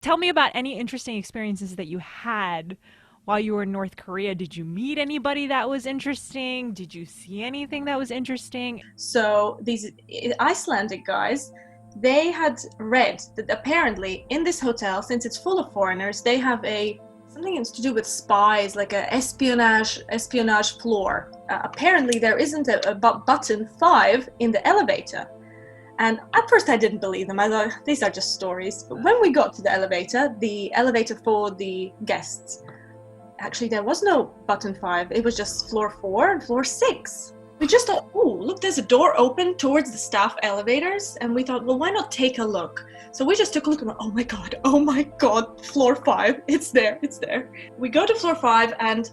Tell me about any interesting experiences that you had while you were in North Korea. Did you meet anybody that was interesting? Did you see anything that was interesting? So these Icelandic guys, they had read that apparently in this hotel, since it's full of foreigners, they have a something to do with spies, like a espionage floor. Apparently there isn't a button 5 in the elevator. And at first I didn't believe them. I thought these are just stories. But when we got to the elevator for the guests, actually there was no button 5. It was just floor 4 and floor 6. We just thought, oh, look, there's a door open towards the staff elevators. And we thought, well, why not take a look? So we just took a look and went, oh my God, floor 5, it's there. We go to floor 5 and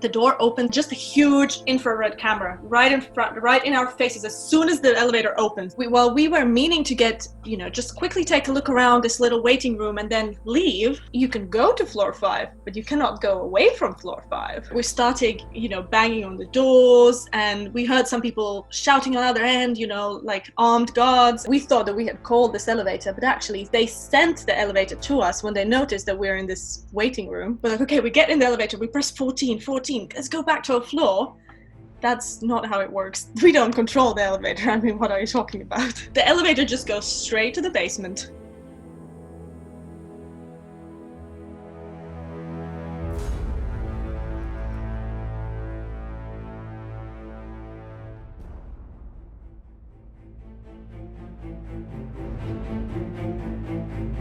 the door opened, just a huge infrared camera right in front, right in our faces as soon as the elevator opens. While we were meaning to get, just quickly take a look around this little waiting room and then leave, you can go to floor 5, but you cannot go away from floor 5. We started, banging on the doors, and we heard some people shouting on the other end, like armed guards. We thought that we had called this elevator, but actually they sent the elevator to us when they noticed that we're in this waiting room. We're like, okay, we get in the elevator, we press 14, let's go back to our floor. That's not how it works. We don't control the elevator. I mean, what are you talking about? The elevator just goes straight to the basement.